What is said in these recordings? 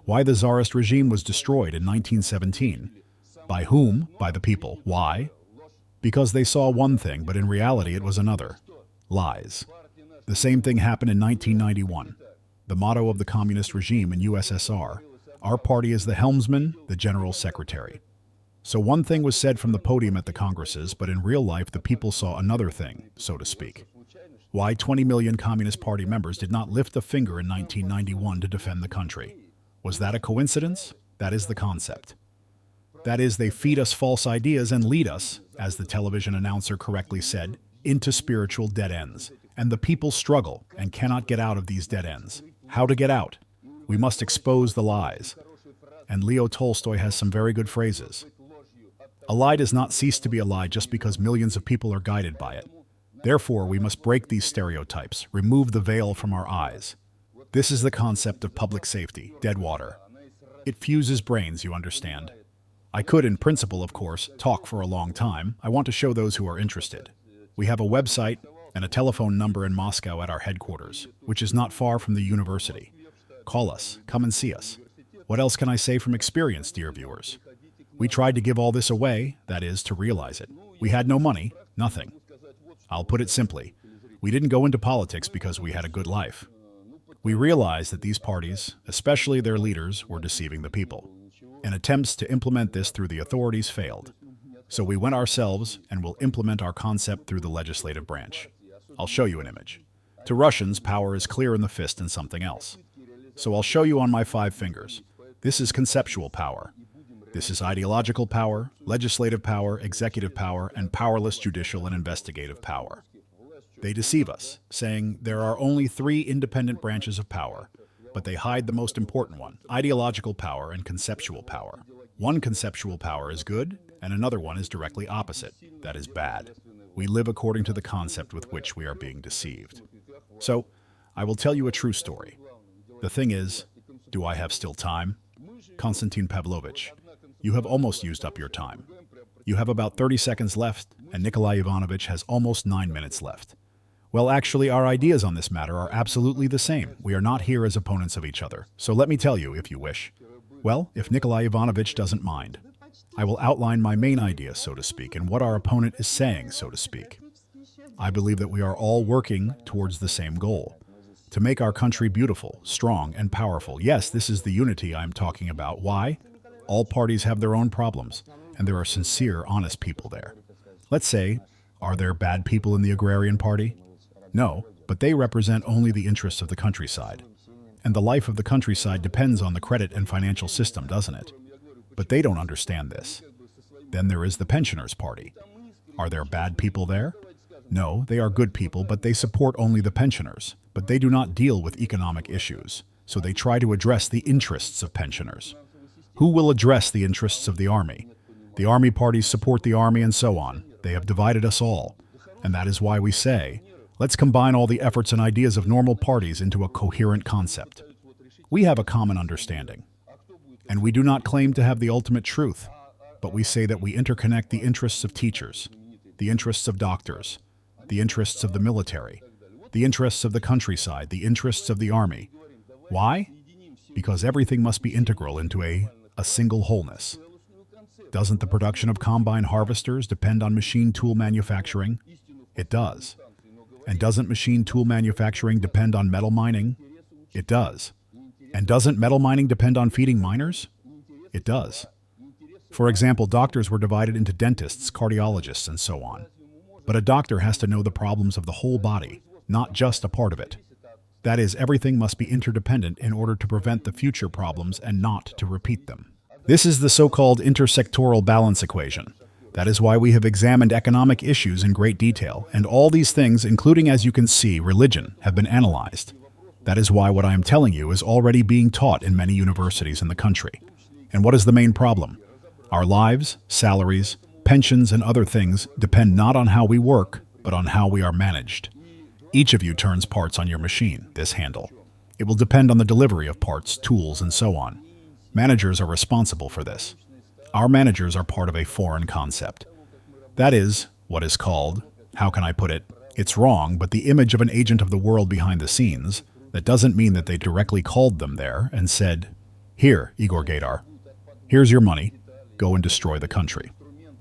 Why the Tsarist regime was destroyed in 1917. By whom? By the people. Why? Because they saw one thing, but in reality it was another. Lies. The same thing happened in 1991. The motto of the communist regime in USSR. Our party is the helmsman, the general secretary. So one thing was said from the podium at the congresses, but in real life the people saw another thing, so to speak. Why 20 million Communist Party members did not lift a finger in 1991 to defend the country. Was that a coincidence? That is the concept. That is, they feed us false ideas and lead us, as the television announcer correctly said, into spiritual dead ends. And the people struggle and cannot get out of these dead ends. How to get out? We must expose the lies. And Leo Tolstoy has some very good phrases. A lie does not cease to be a lie just because millions of people are guided by it. Therefore, we must break these stereotypes, remove the veil from our eyes. This is the concept of public safety, dead water. It fuses brains, you understand. I could, in principle, of course, talk for a long time. I want to show those who are interested. We have a website and a telephone number in Moscow at our headquarters, which is not far from the university. Call us, come and see us. What else can I say from experience, dear viewers? We tried to give all this away, that is, to realize it. We had no money, nothing. I'll put it simply. We didn't go into politics because we had a good life. We realized that these parties, especially their leaders, were deceiving the people. And attempts to implement this through the authorities failed. So we went ourselves and will implement our concept through the legislative branch. I'll show you an image. To Russians, power is clear in the fist and something else. So I'll show you on my 5 fingers. This is conceptual power. This is ideological power, legislative power, executive power, and powerless judicial and investigative power. They deceive us, saying there are only 3 independent branches of power, but they hide the most important one, ideological power and conceptual power. One conceptual power is good, and another one is directly opposite, that is bad. We live according to the concept with which we are being deceived. So, I will tell you a true story. The thing is, do I have still time? Konstantin Pavlovich, you have almost used up your time. You have about 30 seconds left, and Nikolai Ivanovich has almost 9 minutes left. Well, actually, our ideas on this matter are absolutely the same. We are not here as opponents of each other. So let me tell you, if you wish. Well, if Nikolai Ivanovich doesn't mind, I will outline my main idea, so to speak, and what our opponent is saying, so to speak. I believe that we are all working towards the same goal. To make our country beautiful, strong, and powerful. Yes, this is the unity I am talking about. Why? All parties have their own problems, and there are sincere, honest people there. Let's say, are there bad people in the Agrarian Party? No, but they represent only the interests of the countryside. And the life of the countryside depends on the credit and financial system, doesn't it? But they don't understand this. Then there is the Pensioners' Party. Are there bad people there? No, they are good people, but they support only the pensioners. But they do not deal with economic issues, so they try to address the interests of pensioners. Who will address the interests of the army? The army parties support the army and so on. They have divided us all. And that is why we say, let's combine all the efforts and ideas of normal parties into a coherent concept. We have a common understanding. And we do not claim to have the ultimate truth, but we say that we interconnect the interests of teachers, the interests of doctors, the interests of the military, the interests of the countryside, the interests of the army. Why? Because everything must be integral into a single wholeness. Doesn't the production of combine harvesters depend on machine tool manufacturing? It does. And doesn't machine tool manufacturing depend on metal mining? It does. And doesn't metal mining depend on feeding miners? It does. For example, doctors were divided into dentists, cardiologists, and so on. But a doctor has to know the problems of the whole body, not just a part of it. That is, everything must be interdependent in order to prevent the future problems and not to repeat them. This is the so-called intersectoral balance equation. That is why we have examined economic issues in great detail, and all these things, including, as you can see, religion, have been analyzed. That is why what I am telling you is already being taught in many universities in the country. And what is the main problem? Our lives, salaries, pensions, and other things depend not on how we work, but on how we are managed. Each of you turns parts on your machine, this handle. It will depend on the delivery of parts, tools, and so on. Managers are responsible for this. Our managers are part of a foreign concept. That is, what is called, how can I put it? It's wrong, but the image of an agent of the world behind the scenes. That doesn't mean that they directly called them there and said, Here, Igor Gaidar, here's your money. Go and destroy the country.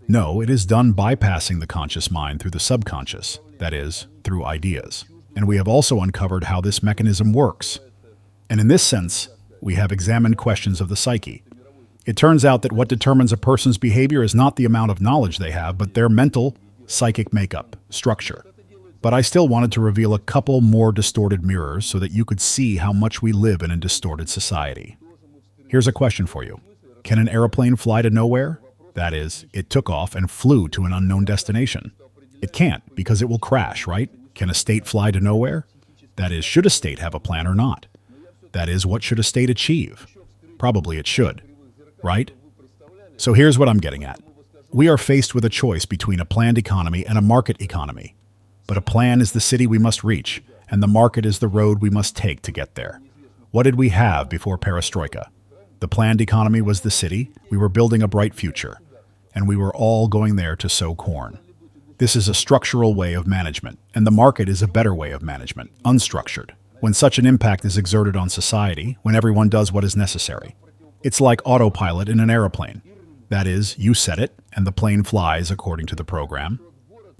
No, it is done bypassing the conscious mind through the subconscious, that is, through ideas. And we have also uncovered how this mechanism works. And in this sense, we have examined questions of the psyche. It turns out that what determines a person's behavior is not the amount of knowledge they have, but their mental, psychic makeup, structure. But I still wanted to reveal a couple more distorted mirrors so that you could see how much we live in a distorted society. Here's a question for you. Can an airplane fly to nowhere? That is, it took off and flew to an unknown destination. It can't, because it will crash, right? Can a state fly to nowhere? That is, should a state have a plan or not? That is, what should a state achieve? Probably it should, right? So here's what I'm getting at. We are faced with a choice between a planned economy and a market economy. But a plan is the city we must reach, and the market is the road we must take to get there. What did we have before perestroika? The planned economy was the city, we were building a bright future, and we were all going there to sow corn. This is a structural way of management, and the market is a better way of management, unstructured. When such an impact is exerted on society, when everyone does what is necessary. It's like autopilot in an airplane. That is, you set it, and the plane flies according to the program,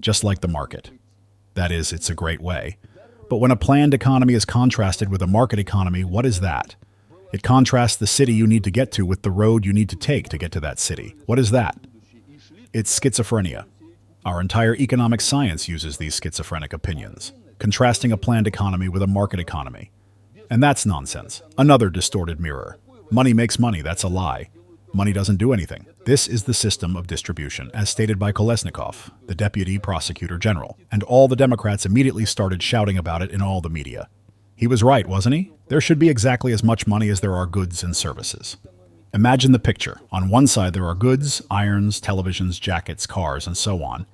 just like the market. That is, it's a great way. But when a planned economy is contrasted with a market economy, what is that? It contrasts the city you need to get to with the road you need to take to get to that city. What is that? It's schizophrenia. Our entire economic science uses these schizophrenic opinions, contrasting a planned economy with a market economy. And that's nonsense. Another distorted mirror. Money makes money, that's a lie. Money doesn't do anything. This is the system of distribution, as stated by Kolesnikov, the Deputy Prosecutor General, and all the Democrats immediately started shouting about it in all the media. He was right, wasn't he? There should be exactly as much money as there are goods and services. Imagine the picture. On one side there are goods, irons, televisions, jackets, cars, and so on.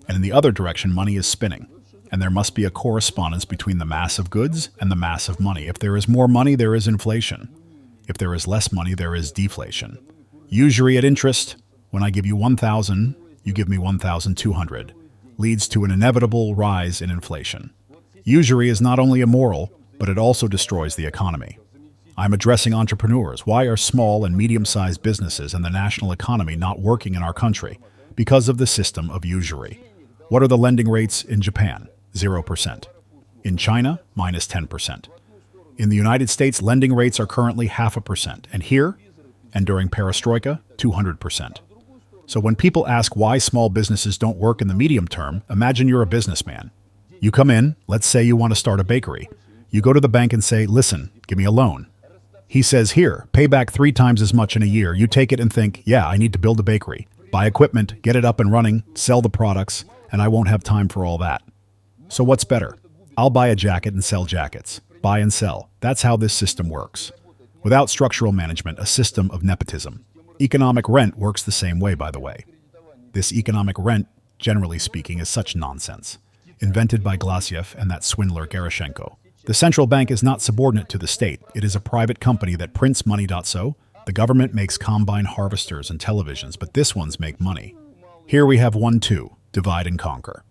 And in the other direction, money is spinning. And there must be a correspondence between the mass of goods and the mass of money. If there is more money, there is inflation. If there is less money, there is deflation. Usury at interest, when I give you 1,000, you give me 1,200, leads to an inevitable rise in inflation. Usury is not only immoral, but it also destroys the economy. I'm addressing entrepreneurs. Why are small and medium-sized businesses and the national economy not working in our country? Because of the system of usury. What are the lending rates in Japan? 0%. In China, minus 10%. In the United States, lending rates are currently 0.5%, and here, and during perestroika, 200%. So when people ask why small businesses don't work in the medium term, imagine you're a businessman. You come in, let's say you want to start a bakery. You go to the bank and say, listen, give me a loan. He says, here, pay back 3 times as much in a year. You take it and think, yeah, I need to build a bakery. Buy equipment, get it up and running, sell the products, and I won't have time for all that. So what's better? I'll buy a jacket and sell jackets. Buy and sell. That's how this system works. Without structural management, a system of nepotism. Economic rent works the same way, by the way. This economic rent, generally speaking, is such nonsense. Invented by Glasiev and that swindler Gerashenko. The central bank is not subordinate to the state. It is a private company that prints money. So, the government makes combine harvesters and televisions, but this ones make money. Here we have 1-2, divide and conquer.